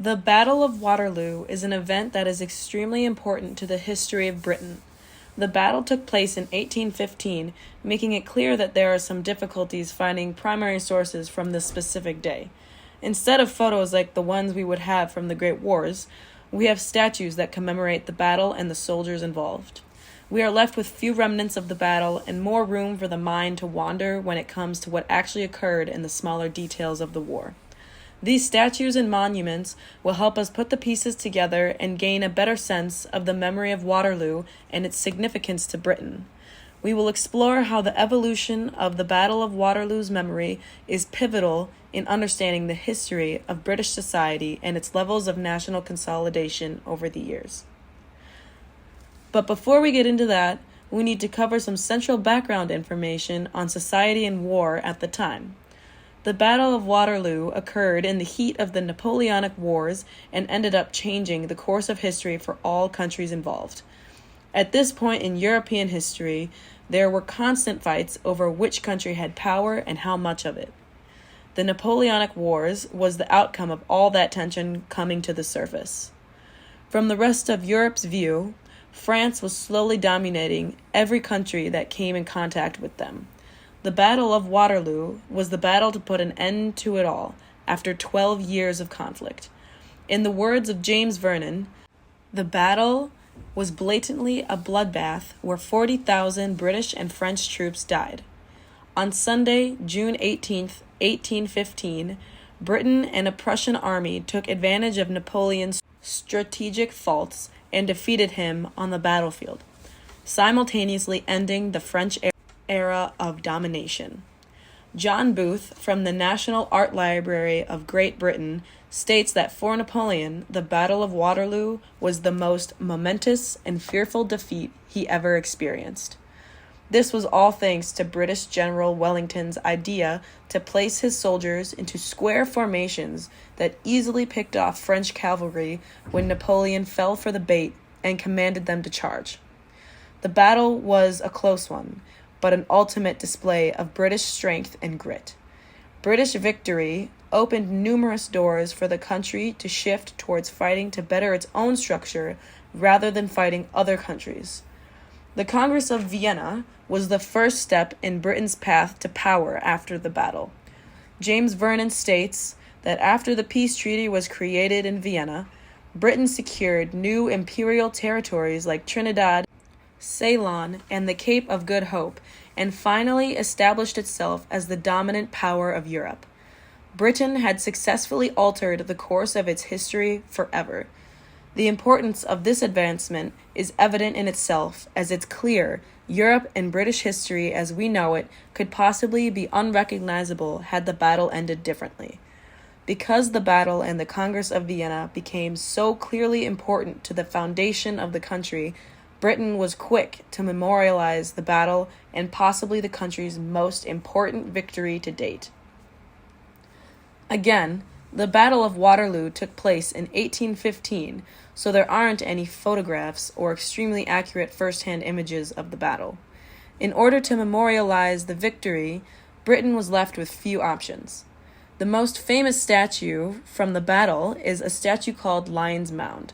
The Battle of Waterloo is an event that is extremely important to the history of Britain. The battle took place in 1815, making it clear that there are some difficulties finding primary sources from this specific day. Instead of photos like the ones we would have from the Great Wars, we have statues that commemorate the battle and the soldiers involved. We are left with few remnants of the battle and more room for the mind to wander when it comes to what actually occurred in the smaller details of the war. These statues and monuments will help us put the pieces together and gain a better sense of the memory of Waterloo and its significance to Britain. We will explore how the evolution of the Battle of Waterloo's memory is pivotal in understanding the history of British society and its levels of national consolidation over the years. But before we get into that, we need to cover some central background information on society and war at the time. The Battle of Waterloo occurred in the heat of the Napoleonic Wars and ended up changing the course of history for all countries involved. At this point in European history, there were constant fights over which country had power and how much of it. The Napoleonic Wars was the outcome of all that tension coming to the surface. From the rest of Europe's view, France was slowly dominating every country that came in contact with them. The Battle of Waterloo was the battle to put an end to it all after 12 years of conflict. In the words of James Vernon, the battle was blatantly a bloodbath where 40,000 British and French troops died. On Sunday, June 18, 1815, Britain and a Prussian army took advantage of Napoleon's strategic faults and defeated him on the battlefield, simultaneously ending the French era of domination. John Booth, from the National Art Library of Great Britain, states that for Napoleon, the Battle of Waterloo was the most momentous and fearful defeat he ever experienced. This was all thanks to British General Wellington's idea to place his soldiers into square formations that easily picked off French cavalry when Napoleon fell for the bait and commanded them to charge. The battle was a close one, but an ultimate display of British strength and grit. British victory opened numerous doors for the country to shift towards fighting to better its own structure rather than fighting other countries. The Congress of Vienna was the first step in Britain's path to power after the battle. James Vernon states that after the peace treaty was created in Vienna, Britain secured new imperial territories like Trinidad, Ceylon, and the Cape of Good Hope, and finally established itself as the dominant power of Europe. Britain had successfully altered the course of its history forever. The importance of this advancement is evident in itself, as it's clear Europe and British history as we know it could possibly be unrecognizable had the battle ended differently. Because the battle and the Congress of Vienna became so clearly important to the foundation of the country, Britain was quick to memorialize the battle and possibly the country's most important victory to date. Again, the Battle of Waterloo took place in 1815, so there aren't any photographs or extremely accurate first-hand images of the battle. In order to memorialize the victory, Britain was left with few options. The most famous statue from the battle is a statue called Lion's Mound.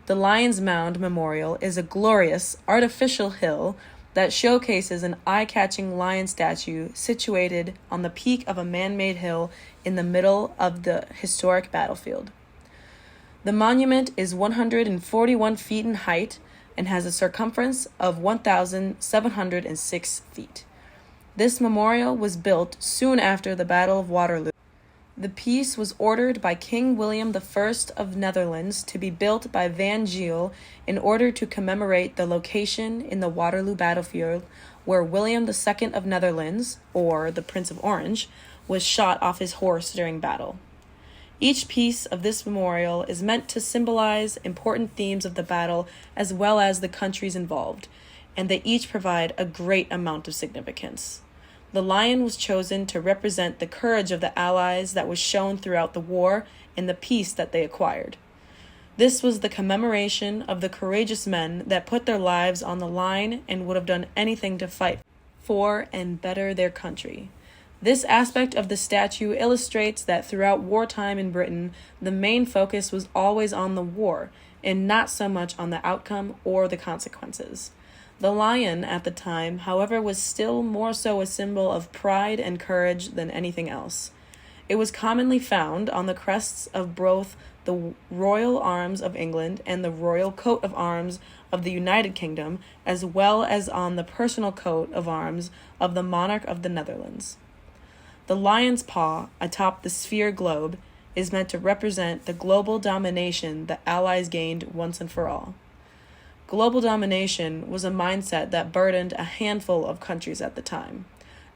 The Lion's Mound Memorial is a glorious, artificial hill that showcases an eye-catching lion statue situated on the peak of a man-made hill in the middle of the historic battlefield. The monument is 141 feet in height and has a circumference of 1,706 feet. This memorial was built soon after the Battle of Waterloo. The piece was ordered by King William I of Netherlands to be built by Van Geel in order to commemorate the location in the Waterloo battlefield where William II of Netherlands, or the Prince of Orange, was shot off his horse during battle. Each piece of this memorial is meant to symbolize important themes of the battle as well as the countries involved, and they each provide a great amount of significance. The lion was chosen to represent the courage of the Allies that was shown throughout the war and the peace that they acquired. This was the commemoration of the courageous men that put their lives on the line and would have done anything to fight for and better their country. This aspect of the statue illustrates that throughout wartime in Britain, the main focus was always on the war, and not so much on the outcome or the consequences. The lion at the time, however, was still more so a symbol of pride and courage than anything else. It was commonly found on the crests of both the royal arms of England and the royal coat of arms of the United Kingdom, as well as on the personal coat of arms of the monarch of the Netherlands. The lion's paw atop the sphere globe is meant to represent the global domination the Allies gained once and for all. Global domination was a mindset that burdened a handful of countries at the time,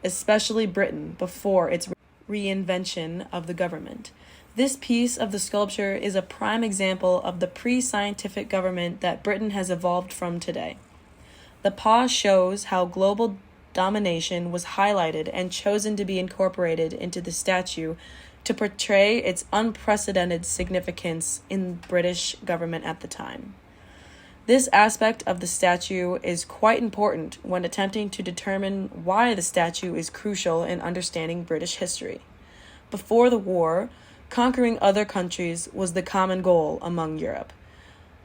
especially Britain before its reinvention of the government. This piece of the sculpture is a prime example of the pre-scientific government that Britain has evolved from today. The paw shows how global domination was highlighted and chosen to be incorporated into the statue to portray its unprecedented significance in British government at the time. This aspect of the statue is quite important when attempting to determine why the statue is crucial in understanding British history. Before the war, conquering other countries was the common goal among Europe.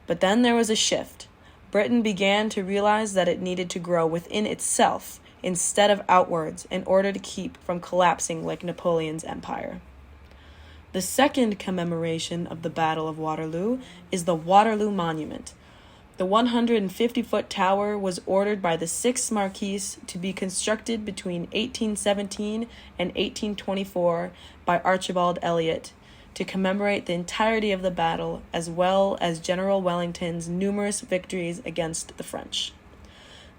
But then there was a shift. Britain began to realize that it needed to grow within itself instead of outwards in order to keep from collapsing like Napoleon's empire. The second commemoration of the Battle of Waterloo is the Waterloo Monument. The 150-foot tower was ordered by the 6th Marquis to be constructed between 1817 and 1824 by Archibald Elliot to commemorate the entirety of the battle as well as General Wellington's numerous victories against the French.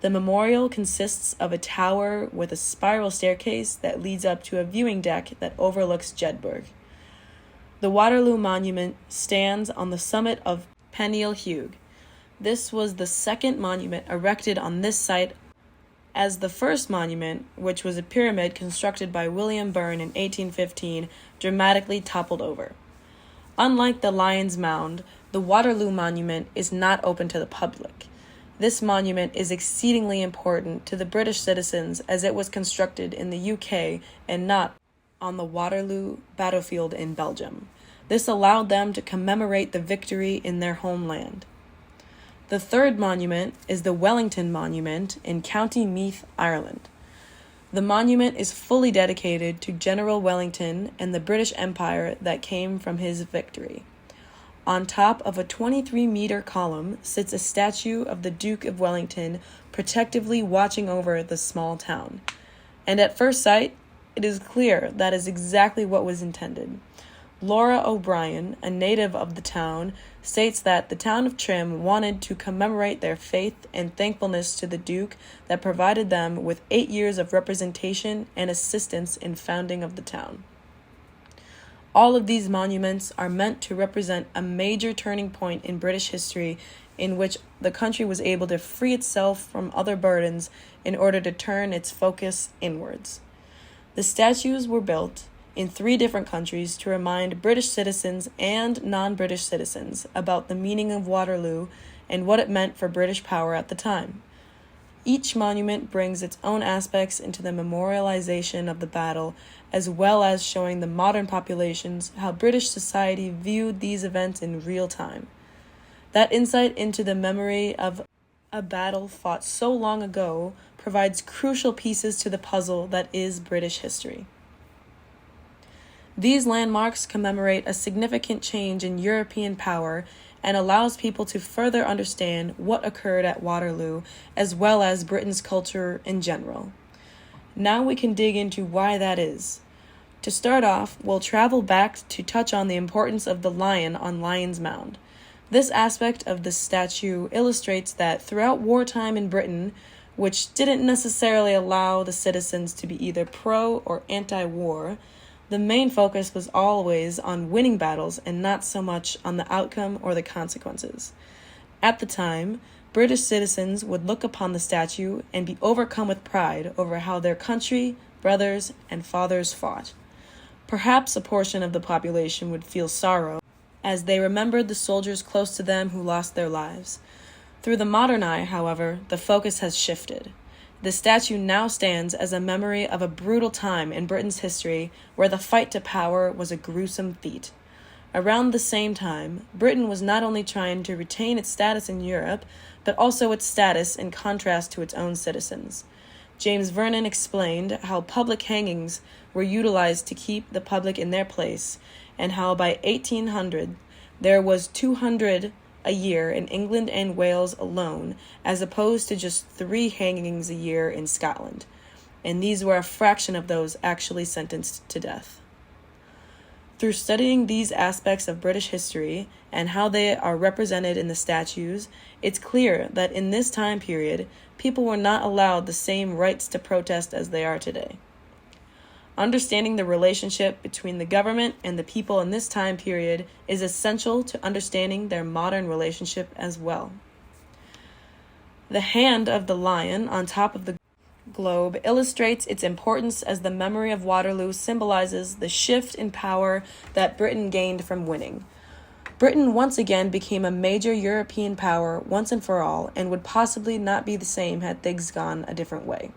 The memorial consists of a tower with a spiral staircase that leads up to a viewing deck that overlooks Jedburgh. The Waterloo Monument stands on the summit of Penneil Hugh. This was the second monument erected on this site, as the first monument, which was a pyramid constructed by William Byrne in 1815, dramatically toppled over. Unlike the Lion's Mound, the Waterloo Monument is not open to the public. This monument is exceedingly important to the British citizens as it was constructed in the UK and not on the Waterloo battlefield in Belgium. This allowed them to commemorate the victory in their homeland. The third monument is the Wellington Monument in County Meath, Ireland. The monument is fully dedicated to General Wellington and the British Empire that came from his victory. On top of a 23-meter column sits a statue of the Duke of Wellington protectively watching over the small town. And at first sight, it is clear that is exactly what was intended. Laura O'Brien, a native of the town, states that the town of Trim wanted to commemorate their faith and thankfulness to the Duke that provided them with 8 years of representation and assistance in founding of the town. All of these monuments are meant to represent a major turning point in British history in which the country was able to free itself from other burdens in order to turn its focus inwards. The statues were built in 3 different countries to remind British citizens and non-British citizens about the meaning of Waterloo and what it meant for British power at the time. Each monument brings its own aspects into the memorialization of the battle, as well as showing the modern populations how British society viewed these events in real time. That insight into the memory of a battle fought so long ago provides crucial pieces to the puzzle that is British history. These landmarks commemorate a significant change in European power and allows people to further understand what occurred at Waterloo, as well as Britain's culture in general. Now we can dig into why that is. To start off, we'll travel back to touch on the importance of the lion on Lion's Mound. This aspect of the statue illustrates that throughout wartime in Britain, which didn't necessarily allow the citizens to be either pro or anti-war, the main focus was always on winning battles and not so much on the outcome or the consequences. At the time, British citizens would look upon the statue and be overcome with pride over how their country, brothers, and fathers fought. Perhaps a portion of the population would feel sorrow as they remembered the soldiers close to them who lost their lives. Through the modern eye, however, the focus has shifted. The statue now stands as a memory of a brutal time in Britain's history where the fight to power was a gruesome feat. Around the same time, Britain was not only trying to retain its status in Europe, but also its status in contrast to its own citizens. James Vernon explained how public hangings were utilized to keep the public in their place, and how by 1800 there was 200 a year in England and Wales alone, as opposed to just 3 hangings a year in Scotland, and these were a fraction of those actually sentenced to death. Through studying these aspects of British history and how they are represented in the statues, it's clear that in this time period, people were not allowed the same rights to protest as they are today. Understanding the relationship between the government and the people in this time period is essential to understanding their modern relationship as well. The hand of the lion on top of the globe illustrates its importance as the memory of Waterloo symbolizes the shift in power that Britain gained from winning. Britain once again became a major European power once and for all, and would possibly not be the same had things gone a different way.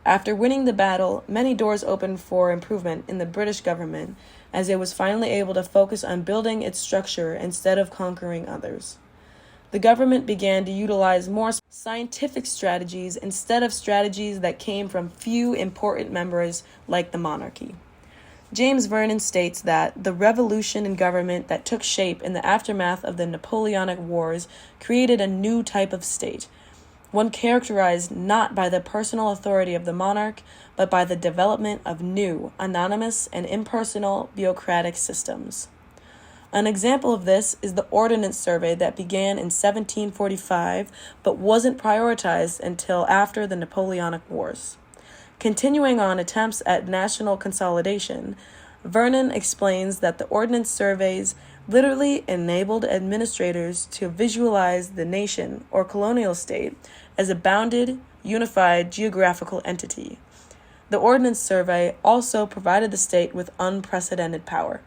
After winning the battle, many doors opened for improvement in the British government, as it was finally able to focus on building its structure instead of conquering others. The government began to utilize more scientific strategies instead of strategies that came from few important members like the monarchy. James Vernon states that the revolution in government that took shape in the aftermath of the Napoleonic Wars created a new type of state, one characterized not by the personal authority of the monarch, but by the development of new, anonymous, and impersonal bureaucratic systems. An example of this is the Ordnance Survey that began in 1745, but wasn't prioritized until after the Napoleonic Wars. Continuing on attempts at national consolidation, Vernon explains that the Ordnance Surveys literally enabled administrators to visualize the nation or colonial state as a bounded, unified geographical entity. The Ordnance Survey also provided the state with unprecedented power.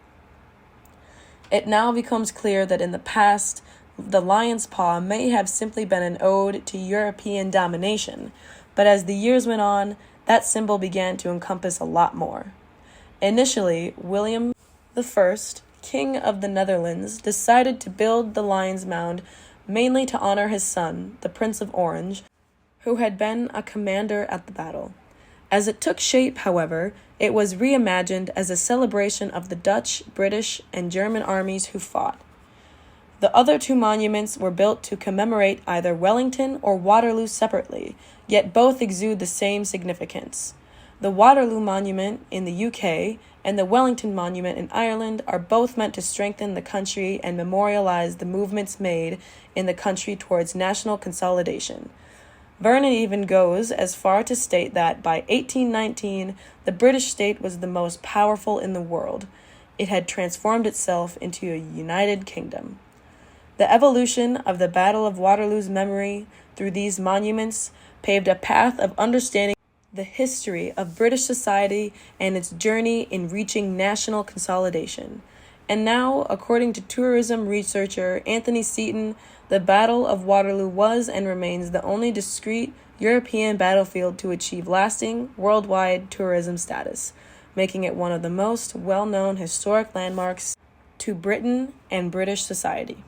It now becomes clear that in the past, the lion's paw may have simply been an ode to European domination, but as the years went on, that symbol began to encompass a lot more. Initially, William I, King of the Netherlands, decided to build the Lion's Mound mainly to honor his son, the Prince of Orange, who had been a commander at the battle. As it took shape, however, it was reimagined as a celebration of the Dutch, British, and German armies who fought. The other 2 monuments were built to commemorate either Wellington or Waterloo separately, yet both exude the same significance. The Waterloo Monument in the UK and the Wellington Monument in Ireland are both meant to strengthen the country and memorialize the movements made in the country towards national consolidation. Vernon even goes as far to state that by 1819, the British state was the most powerful in the world. It had transformed itself into a united kingdom. The evolution of the Battle of Waterloo's memory through these monuments paved a path of understanding the history of British society and its journey in reaching national consolidation. And now, according to tourism researcher Anthony Seaton, the Battle of Waterloo was and remains the only discrete European battlefield to achieve lasting, worldwide tourism status, making it one of the most well-known historic landmarks to Britain and British society.